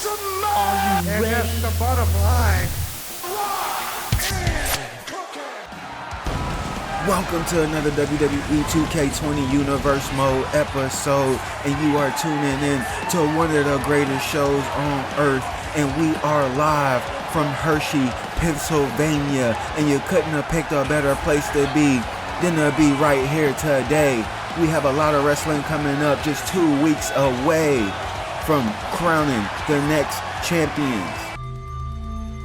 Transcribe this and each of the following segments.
Are you ready? That's the bottom line. Welcome to another WWE2K20 Universe Mode episode, and you are tuning in to one of the greatest shows on earth, and we are live from Hershey, Pennsylvania, and you couldn't have picked a better place to be than to be right here today. We have a lot of wrestling coming up, just 2 weeks away from crowning the next champions.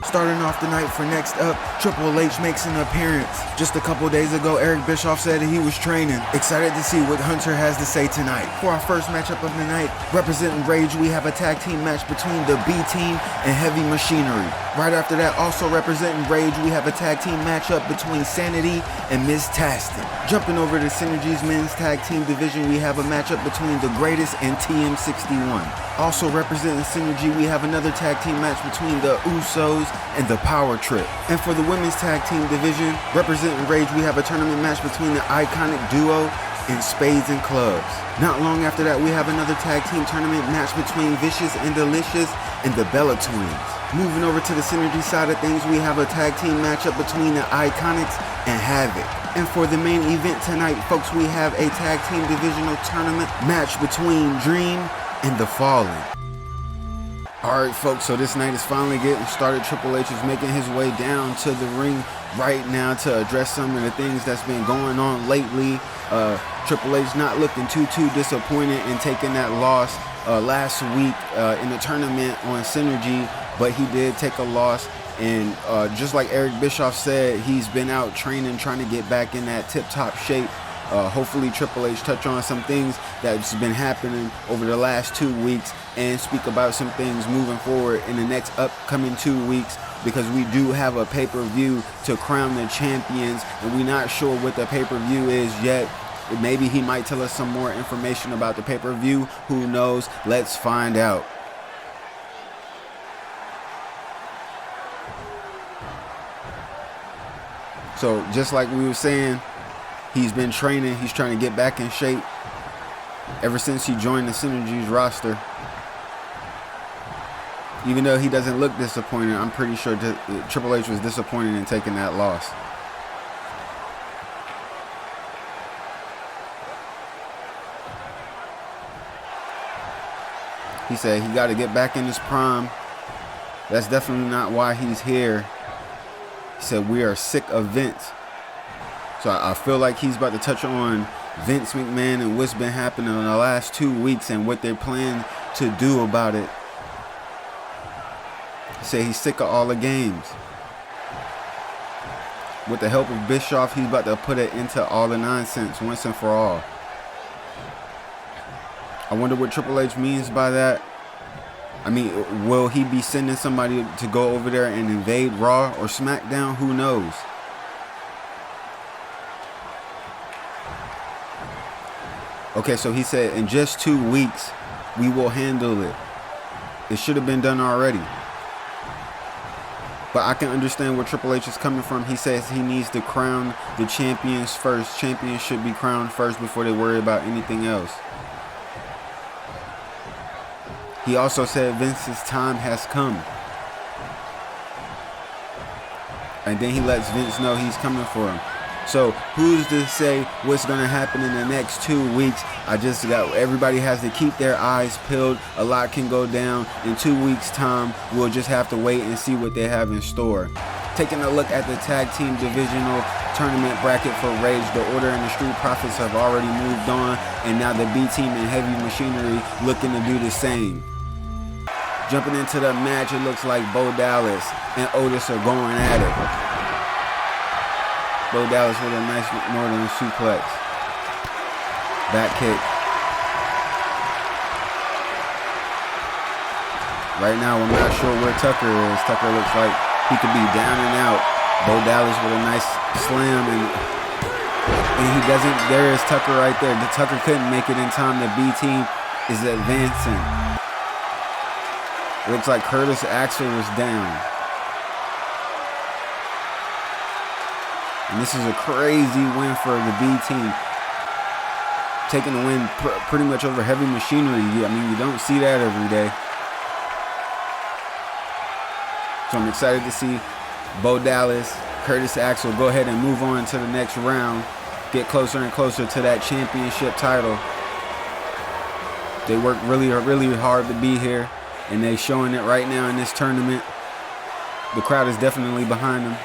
Starting off the night for next up, Triple H makes an appearance. Just a couple days ago, Eric Bischoff said that he was training. Excited to see what Hunter has to say tonight. For our first matchup of the night, representing Rage, we have a tag team match between the B Team and Heavy Machinery. Right after that, also representing Rage, we have a tag team matchup between Sanity and Ms. Taston. Jumping over to Synergy's men's tag team division, we have a matchup between The Greatest and TM61. Also representing Synergy, we have another tag team match between the Usos and the Power Trip. And for the women's tag team division, representing Rage, we have a tournament match between the Iconic Duo and Spades and Clubs. Not long after that, we have another tag team tournament match between Vicious and Delicious and the Bella Twins. Moving over to the Synergy side of things, we have a tag team matchup between the Iconics and Havoc. And for the main event tonight, folks, we have a tag team divisional tournament match between Dream and The Fallen. Alright folks, so this night is finally getting started. Triple H is making his way down to the ring right now to address some of the things that's been going on lately. Triple H not looking too disappointed in taking that loss last week in the tournament on Synergy, but he did take a loss. And just like Eric Bischoff said, he's been out training, trying to get back in that tip-top shape. Hopefully Triple H touch on some things that's been happening over the last 2 weeks and speak about some things moving forward in the next upcoming 2 weeks, because we do have a pay-per-view to crown the champions, and we're not sure what the pay-per-view is yet. Maybe he might tell us some more information about the pay-per-view. Who knows? Let's find out. So just like we were saying, he's been training. He's trying to get back in shape ever since he joined the Synergy's roster. Even though he doesn't look disappointed, I'm pretty sure Triple H was disappointed in taking that loss. He said he got to get back in his prime. That's definitely not why he's here. He said we are sick of Vince. So I feel like he's about to touch on Vince McMahon and what's been happening in the last 2 weeks and what they're planning to do about it. He said he's sick of all the games. With the help of Bischoff, he's about to put it into all the nonsense once and for all. I wonder what Triple H means by that. I mean, will he be sending somebody to go over there and invade Raw or SmackDown? Who knows? Okay, so he said in just 2 weeks, we will handle it. It should have been done already. But I can understand where Triple H is coming from. He says he needs to crown the champions first. Champions should be crowned first before they worry about anything else. He also said Vince's time has come. And then he lets Vince know he's coming for him. So who's to say what's going to happen in the next 2 weeks? Everybody has to keep their eyes peeled. A lot can go down in 2 weeks' time. We'll just have to wait and see what they have in store. Taking a look at the tag team divisional tournament bracket for Rage, the Order and the Street Profits have already moved on, and now the B Team and Heavy Machinery looking to do the same. Jumping into the match, it looks like Bo Dallas and Otis are going at it. Bo Dallas with a nice northern suplex. Back kick. Right now, I'm not sure where Tucker is. Tucker looks like he could be down and out. Bo Dallas with a nice slam, and he doesn't. There is Tucker right there. Tucker couldn't make it in time. The B Team is advancing. It looks like Curtis Axel was down. And this is a crazy win for the B Team. Taking the win pretty much over Heavy Machinery. I mean, you don't see that every day. So I'm excited to see Bo Dallas, Curtis Axel go ahead and move on to the next round, get closer and closer to that championship title. They worked really, really hard to be here, and they're showing it right now in this tournament. The crowd is definitely behind them.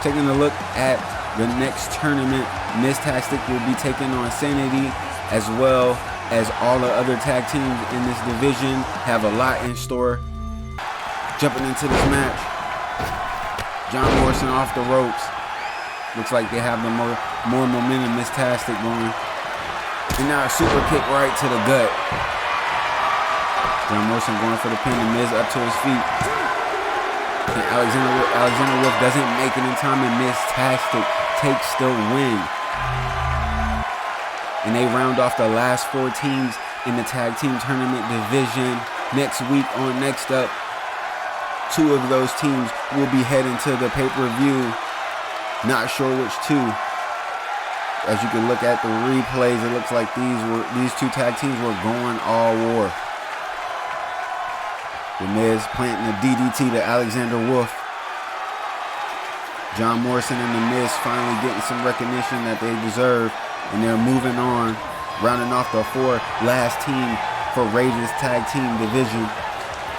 Taking a look at the next tournament, Mystastic will be taking on Sanity, as well as all the other tag teams in this division have a lot in store. Jumping into this match, John Morrison off the ropes. Looks like they have the more momentum, Mystastic going. And now a super kick right to the gut. John Morrison going for the pin, and Miz up to his feet. And Alexander Wolf doesn't make it in time, and Mystastic takes the win. And they round off the last 4 teams in the tag team tournament division. Next week on Next Up, 2 of those teams will be heading to the pay-per-view. Not sure which 2. As you can look at the replays, it looks like these 2 tag teams were going all war. The Miz planting a DDT to Alexander Wolf. John Morrison and The Miz finally getting some recognition that they deserve, and they're moving on, rounding off the 4 last team for Rage's tag team division,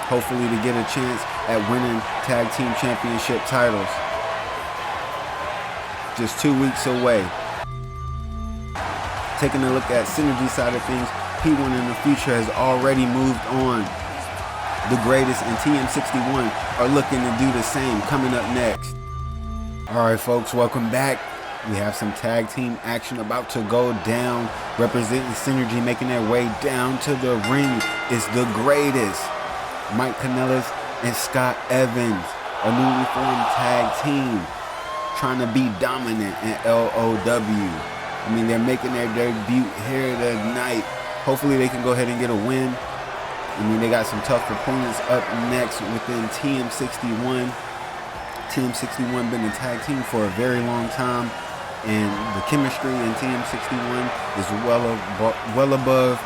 hopefully to get a chance at winning tag team championship titles. Just 2 weeks away. Taking a look at Synergy side of things, P1 in the future has already moved on. The Greatest and TM61 are looking to do the same coming up next. Alright folks, welcome back. We have some tag team action about to go down. Representing Synergy, making their way down to the ring is The Greatest, Mike Kanellis and Scott Evans, a newly formed tag team trying to be dominant in LOW. I mean, they're making their debut here tonight. Hopefully they can go ahead and get a win. I mean, they got some tough opponents up next within TM61. TM61 been a tag team for a very long time, and the chemistry in TM61 is well above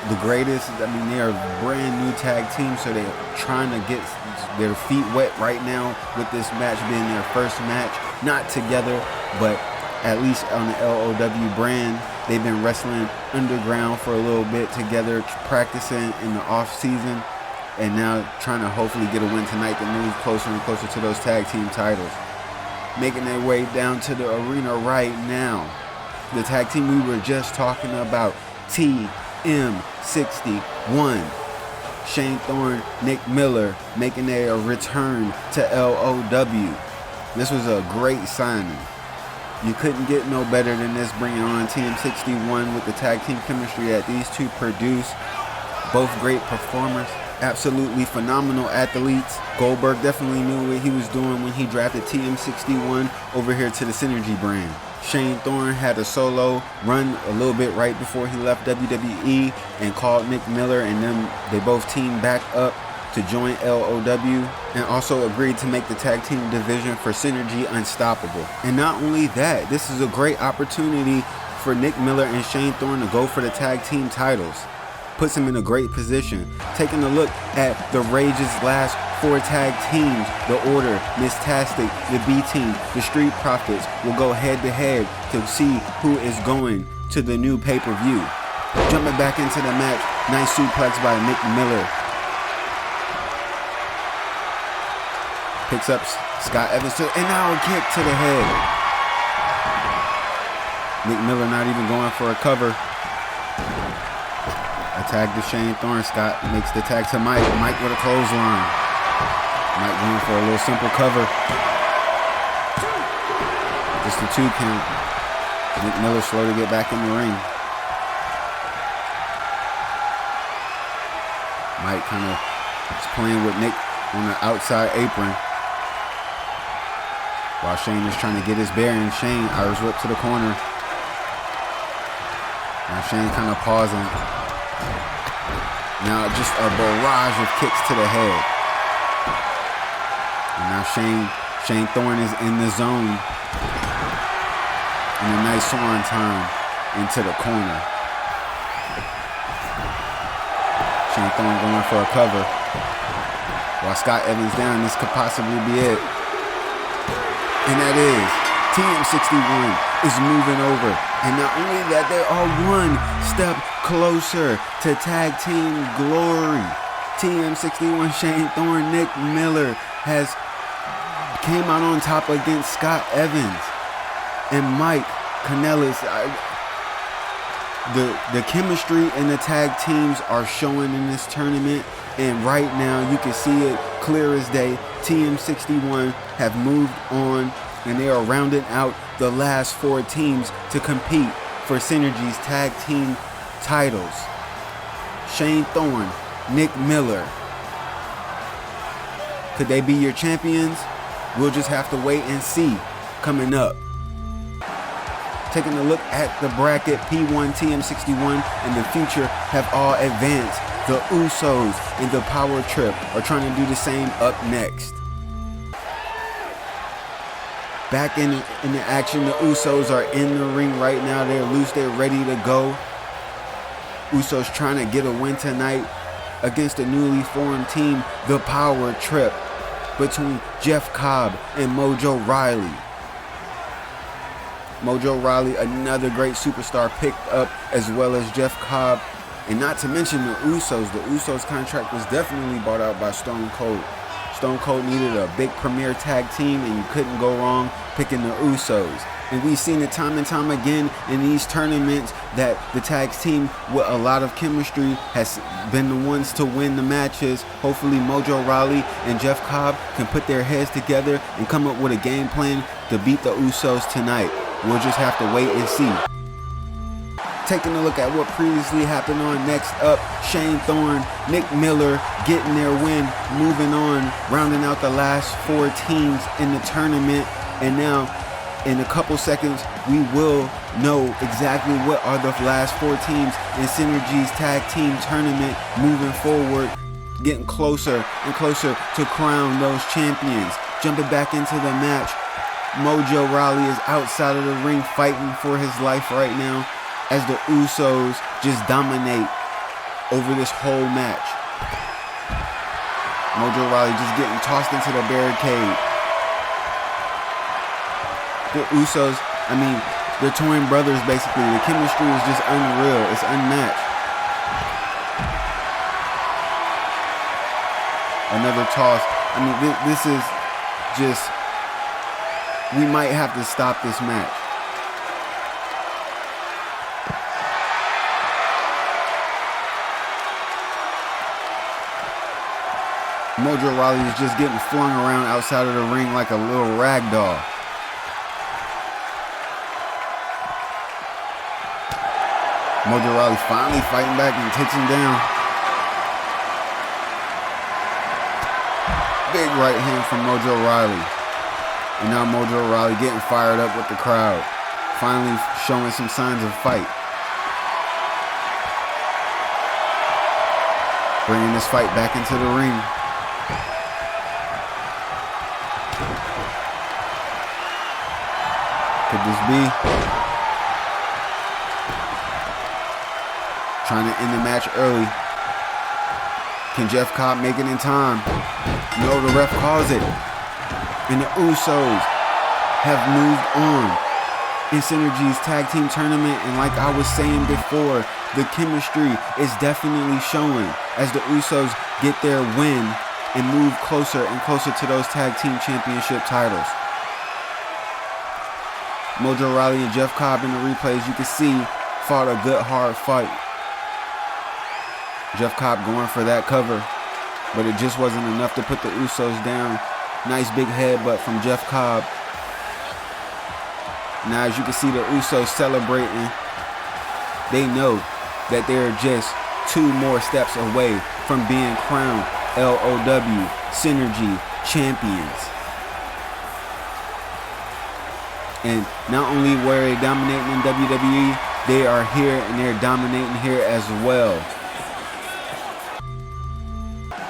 The Greatest. I mean, they are a brand new tag team, so they're trying to get their feet wet right now with this match being their first match. Not together, but at least on the LOW brand. They've been wrestling underground for a little bit together, practicing in the off season, and now trying to hopefully get a win tonight to move closer and closer to those tag team titles. Making their way down to the arena right now, the tag team we were just talking about, TM61. Shane Thorne, Nick Miller making their return to LOW. This was a great signing. You couldn't get no better than this, bringing on TM61 with the tag team chemistry that these 2 produce. Both great performers, absolutely phenomenal athletes. Goldberg definitely knew what he was doing when he drafted TM61 over here to the Synergy brand. Shane Thorne had a solo run a little bit right before he left WWE and called Nick Miller, and then they both teamed back up to join LOW, and also agreed to make the tag team division for Synergy unstoppable. And not only that, this is a great opportunity for Nick Miller and Shane Thorne to go for the tag team titles. Puts him in a great position. Taking a look at the Rage's last 4 tag teams, the Order, Mystastic, the B Team, the Street Profits will go head to head to see who is going to the new pay-per-view. Jumping back into the match, nice suplex by Nick Miller. Picks up Scott Evans, and now a kick to the head. Nick Miller not even going for a cover. Attack to Shane Thorne. Scott makes the tag to Mike. Mike with a clothesline. Mike going for a little simple cover. Just a 2 count. Nick Miller slow to get back in the ring. Mike kind of is playing with Nick on the outside apron, while Shane is trying to get his bearings. Shane, Irish whip to the corner. Now Shane kind of pausing. Now just a barrage of kicks to the head. And now Shane Thorne is in the zone. And a nice swan time into the corner. Shane Thorne going for a cover. While Scott Evans down, this could possibly be it. And that is TM61 is moving over. And not only that, they are one step closer to tag team glory. TM61, Shane Thorne, Nick Miller came out on top against Scott Evans and Mike Kanellis. The chemistry in the tag teams are showing in this tournament, and right now you can see it clear as day. TM61 have moved on, and they are rounding out the last 4 teams to compete for Synergy's tag team titles. Shane Thorne, Nick Miller. Could they be your champions? We'll just have to wait and see coming up. Taking a look at the bracket, P1, TM61, and the Future have all advanced. The Usos and the Power Trip are trying to do the same up next. Back in the action, the Usos are in the ring right now. They're loose, they're ready to go. Usos trying to get a win tonight against the newly formed team, the Power Trip, between Jeff Cobb and Mojo Rawley. Mojo Rawley, another great superstar, picked up, as well as Jeff Cobb. And not to mention the Usos. The Usos contract was definitely bought out by Stone Cold. Stone Cold needed a big premier tag team, and you couldn't go wrong picking the Usos. And we've seen it time and time again in these tournaments that the tag team with a lot of chemistry has been the ones to win the matches. Hopefully Mojo Rawley and Jeff Cobb can put their heads together and come up with a game plan to beat the Usos tonight. We'll just have to wait and see. Taking a look at what previously happened on next up, Shane Thorne, Nick Miller getting their win, moving on, rounding out the last 4 teams in the tournament. And now, in a couple seconds, we will know exactly what are the last 4 teams in Synergy's tag team tournament moving forward, getting closer and closer to crown those champions. Jumping back into the match, Mojo Rawley is outside of the ring fighting for his life right now as the Usos just dominate over this whole match. Mojo Rawley just getting tossed into the barricade. The Usos, I mean, they're twin brothers basically. The chemistry is just unreal. It's unmatched. Another toss. I mean, this is just, we might have to stop this match. Mojo Rawley is just getting flung around outside of the ring like a little rag doll. Mojo Rawley finally fighting back and takes him down. Big right hand from Mojo Rawley. And now Mojo Rawley getting fired up with the crowd. Finally showing some signs of fight. Bringing this fight back into the ring. Could this be? Trying to end the match early. Can Jeff Cobb make it in time? No, the ref calls it. And the Usos have moved on in Synergy's tag team tournament. And like I was saying before, the chemistry is definitely showing as the Usos get their win and move closer and closer to those tag team championship titles. Mojo Rawley and Jeff Cobb in the replays, you can see, fought a good hard fight. Jeff Cobb going for that cover, but it just wasn't enough to put the Usos down. Nice big headbutt from Jeff Cobb. Now as you can see the Usos celebrating, they know that they're just 2 more steps away from being crowned LOW Synergy champions. And not only were they dominating in WWE, they are here and they're dominating here as well.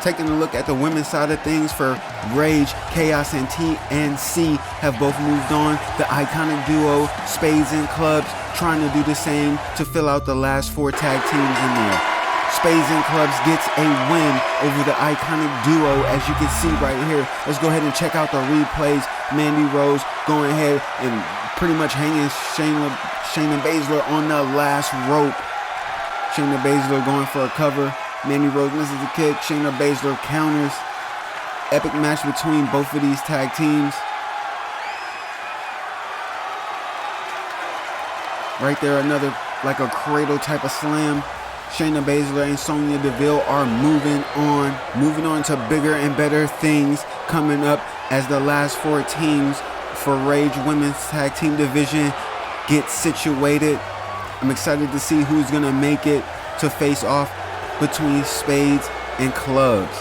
Taking a look at the women's side of things, for Rage, Chaos, and TNC have both moved on. The iconic duo, Spades and Clubs, trying to do the same to fill out the last 4 tag teams in there. Spades and Clubs gets a win over the Iconic Duo, as you can see right here. Let's go ahead and check out the replays. Mandy Rose going ahead and pretty much hanging Shayna Baszler on the last rope. Shayna Baszler going for a cover. Mandy Rose misses the kick. Shayna Baszler counters. Epic match between both of these tag teams. Right there, another like a cradle type of slam. Shayna Baszler and Sonya Deville are moving on to bigger and better things coming up as the last 4 teams for Rage Women's Tag Team Division get situated. I'm excited to see who's gonna make it to face off between Spades and Clubs.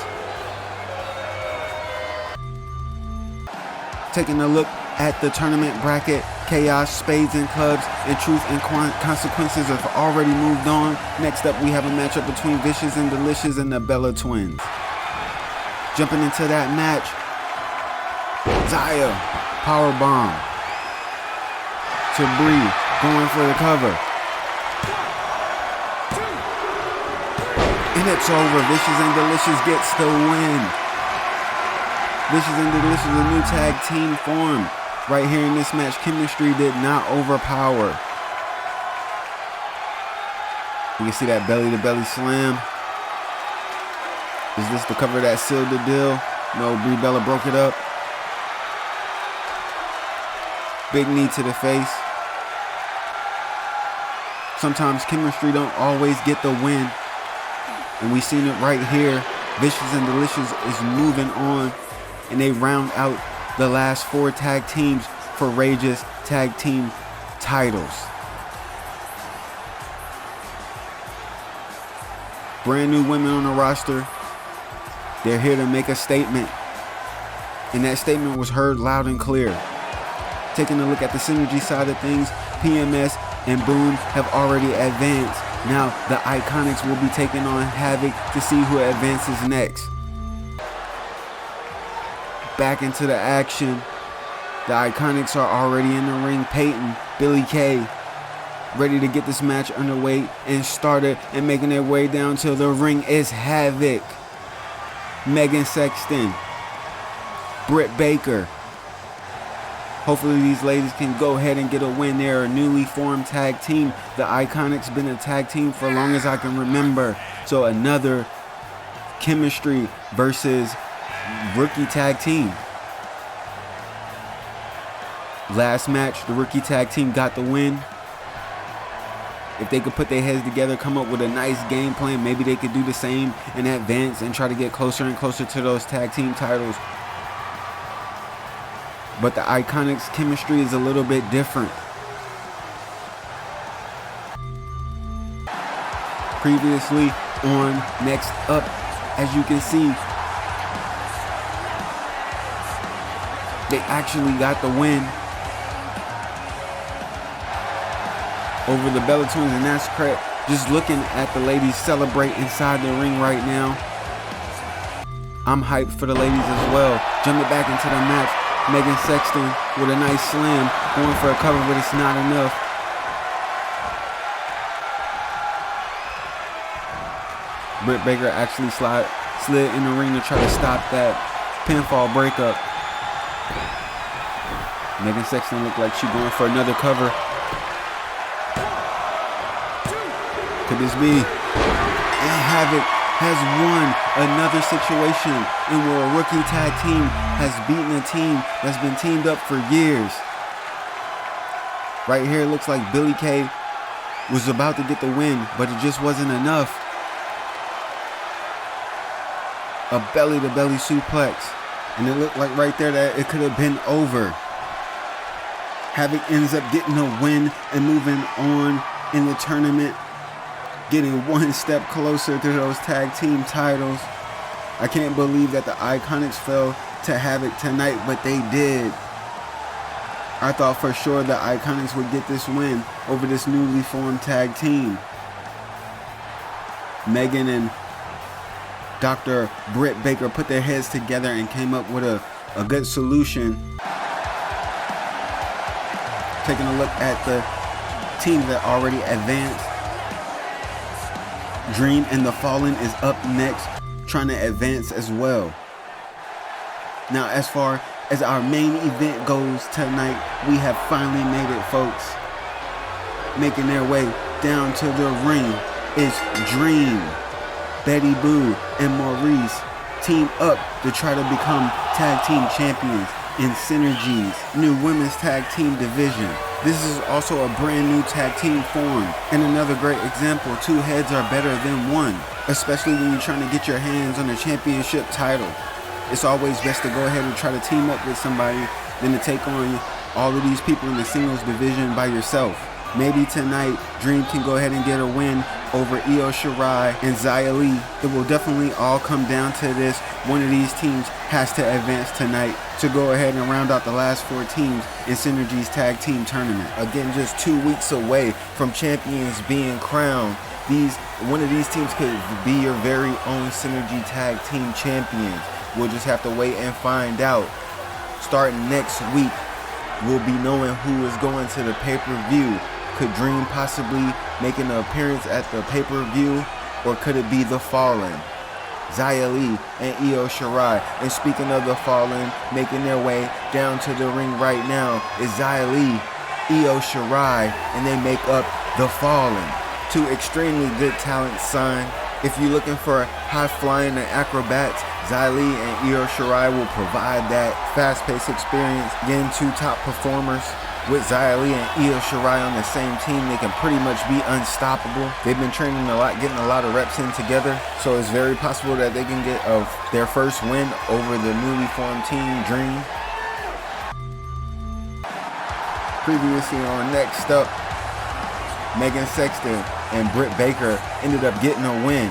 Taking a look at the tournament bracket, Chaos, Spades and Clubs, and Truth and Consequences have already moved on. Next up, we have a matchup between Vicious and Delicious and the Bella Twins. Jumping into that match, Zaya, powerbomb to Bree, going for the cover. And it's over. Vicious and Delicious gets the win. Vicious and Delicious, a new tag team formed. Right here in this match, chemistry did not overpower. You can see that belly-to-belly slam. Is this the cover that sealed the deal? No, Brie Bella broke it up. Big knee to the face. Sometimes chemistry don't always get the win. And we seen it right here. Vicious and Delicious is moving on. And they round out the last 4 tag teams for Rage's tag team titles. Brand new women on the roster. They're here to make a statement. And that statement was heard loud and clear. Taking a look at the synergy side of things, PMS and Boom have already advanced. Now the Iconics will be taking on Havoc to see who advances next. Back into the action. The Iconics are already in the ring. Peyton, Billie Kay, ready to get this match underway and started, and making their way down to the ring is Havoc, Megan Sexton, Britt Baker. Hopefully these ladies can go ahead and get a win. They're a newly formed tag team. The Iconics been a tag team for as long as I can remember. So another chemistry versus rookie tag team. Last match, the rookie tag team got the win. If they could put their heads together, come up with a nice game plan, maybe they could do the same and advance and try to get closer and closer to those tag team titles. But the Iconics chemistry is a little bit different. Previously on Next Up, as you can see, they actually got the win over the Bella Twins, and that's correct. Just looking at the ladies celebrate inside the ring right now, I'm hyped for the ladies as well. Jumping back into the match, Megan Sexton with a nice slam, going for a cover, but it's not enough. Britt Baker actually slid in the ring to try to stop that pinfall breakup. Megan Sexton looked like she's going for another cover. Could this be? And Havoc has won another situation, and where a rookie tag team has beaten a team that's been teamed up for years. Right here, it looks like Billie Kay was about to get the win, but it just wasn't enough. A belly-to-belly suplex, and it looked like right there that it could have been over. Havoc ends up getting a win and moving on in the tournament, getting one step closer to those tag team titles. I can't believe that the Iconics fell to Havoc tonight, but they did. I thought for sure the Iconics would get this win over this newly formed tag team. Megan and Dr. Britt Baker put their heads together and came up with a good solution. Taking a look at the teams that already advanced. Dream and the Fallen is up next, trying to advance as well. Now, as far as our main event goes tonight, we have finally made it, folks. Making their way down to the ring is Dream. Betty Boo and Maurice team up to try to become tag team champions in Synergy's new women's tag team division. This is also a brand new tag team formed, and another great example, two heads are better than one, especially when you're trying to get your hands on a championship title. It's always best to go ahead and try to team up with somebody than to take on all of these people in the singles division by yourself. Maybe tonight, Dream can go ahead and get a win over Io Shirai and Xia Li. It will definitely all come down to this. One of these teams has to advance tonight to go ahead and round out the last 4 teams in Synergy's tag team tournament. Again, just 2 weeks away from champions being crowned. One of these teams could be your very own Synergy tag team champions. We'll just have to wait and find out. Starting next week, we'll be knowing who is going to the pay-per-view. Could Dream possibly make an appearance at the pay-per-view, or could it be the Fallen? Xia Li and Io Shirai. And speaking of the Fallen, making their way down to the ring right now is Xia Li, Io Shirai, and they make up the Fallen. 2 extremely good talent signed. If you're looking for high-flying and acrobats, Xia Li and Io Shirai will provide that fast-paced experience. Again, 2 top performers. With Xia Li and Io Shirai on the same team, they can pretty much be unstoppable. They've been training a lot, getting a lot of reps in together, so it's very possible that they can get their first win over the newly formed team, Dream. Previously on Next Up, Megan Sexton and Britt Baker ended up getting a win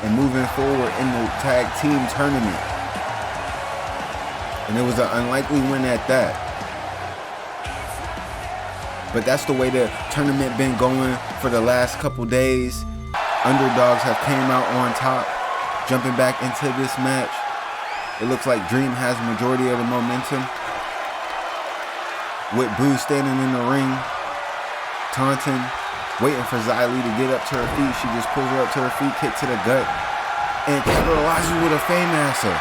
and moving forward in the tag team tournament. And it was an unlikely win at that. But that's the way the tournament been going for the last couple days. Underdogs have came out on top. Jumping back into this match, it looks like Dream has majority of the momentum. With Boo standing in the ring, taunting, waiting for Xia Li to get up to her feet. She just pulls her up to her feet, kick to the gut, and capitalizes with a Fame-Asser.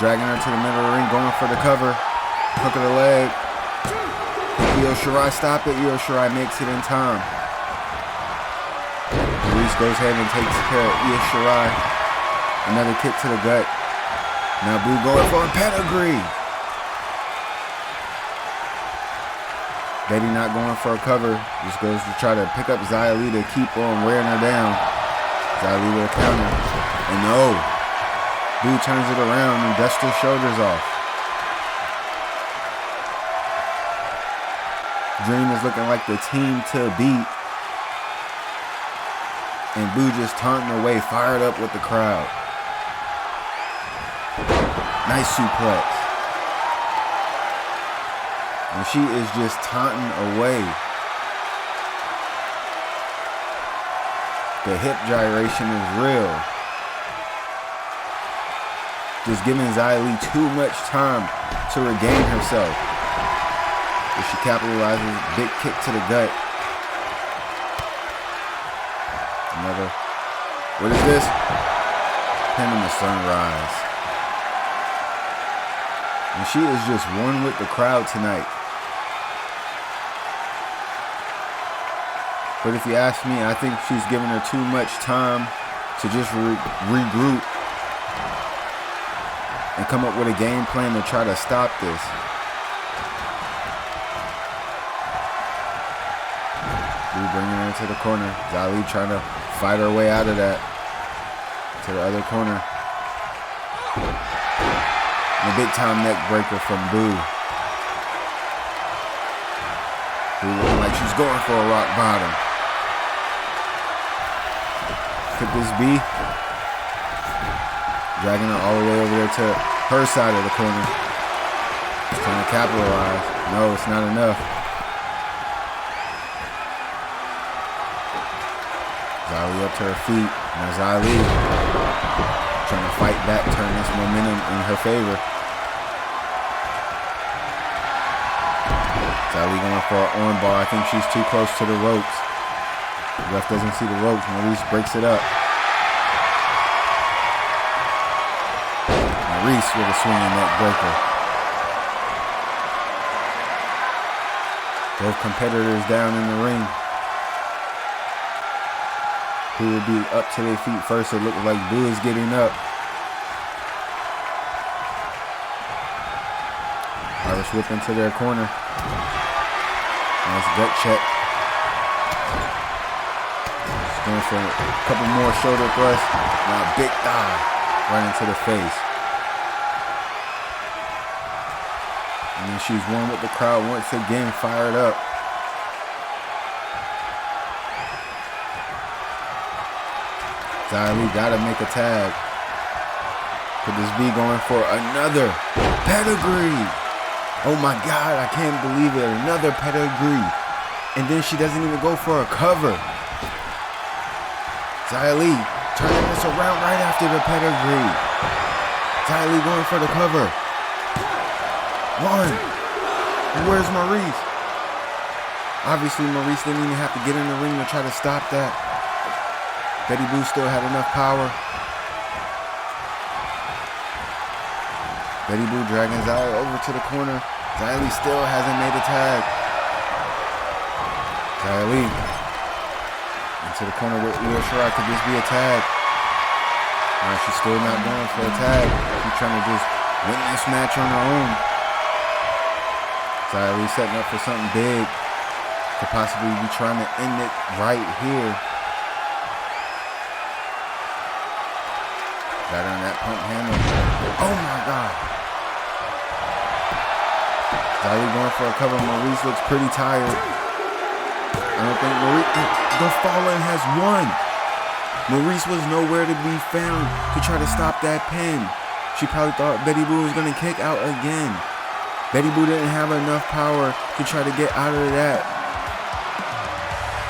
Dragging her to the middle of the ring, going for the cover. Hook of the leg. Io Shirai stop it. Io Shirai makes it in time. Maurice goes ahead and takes care of Io Shirai. Another kick to the gut. Now Boo going for a pedigree. Betty not going for a cover. Just goes to try to pick up Xia Li to keep on wearing her down. Xia Li with a counter. And no. Boo turns it around and dusts her shoulders off. Dream is looking like the team to beat. And Boo just taunting away, fired up with the crowd. Nice suplex. And she is just taunting away. The hip gyration is real. Just giving Xia Li too much time to regain herself. But she capitalizes, big kick to the gut. Another, what is this? Pin in the sunrise. And she is just one with the crowd tonight. But if you ask me, I think she's giving her too much time to just regroup and come up with a game plan to try to stop this. We bringing her into the corner. Xia Li trying to fight her way out of that. To the other corner. And a big time neck breaker from Boo. Boo looking like she's going for a rock bottom. Could this be? Dragging her all the way over there to her side of the corner. Just trying to capitalize. No, it's not enough. Xia Li up to her feet. Now Xia Li trying to fight back, turn this momentum in her favor. Xia Li going for an arm bar. I think she's too close to the ropes. Ref doesn't see the ropes. Maurice breaks it up. Maurice with a swinging neck breaker. Both competitors down in the ring. Who will be up to their feet first? It looks like Boo is getting up. Irish whip into their corner. Nice gut check. Just going for a couple more shoulder thrusts. Now big thigh right into the face. And then she's one with the crowd once again, fired up. Xia Li gotta make a tag. Could this be going for another pedigree? Oh my God, I can't believe it. Another pedigree. And then she doesn't even go for a cover. Xia Li turning this around right after the pedigree. Xia Li going for the cover. One. Where's Maurice? Obviously, Maurice didn't even have to get in the ring to try to stop that. Betty Boo still had enough power. Betty Boo dragging Xia over to the corner. Xia Li still hasn't made a tag. Xia Li into the corner with Io Shirai. Could this be a tag? No, she's still not going for a tag. She's trying to just win this match on her own. Xia Li setting up for something big. Could possibly be trying to end it right here. Got her on that pump handle. Oh my God. Xia Li going for a cover. Maurice looks pretty tired. I don't think Maurice, the Fallen has won. Maurice was nowhere to be found to try to stop that pin. She probably thought Betty Boo was going to kick out again. Betty Boo didn't have enough power to try to get out of that.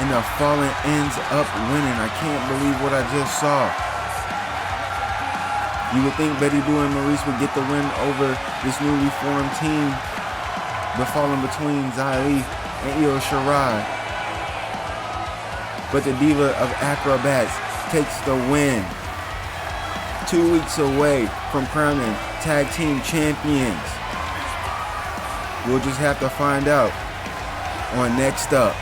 And the Fallen ends up winning. I can't believe what I just saw. You would think Betty Boo and Maurice would get the win over this newly formed team. The Fallen between Xia Li and Io Shirai. But the Diva of Acrobats takes the win. 2 weeks away from crowning tag team champions. We'll just have to find out on Next Up.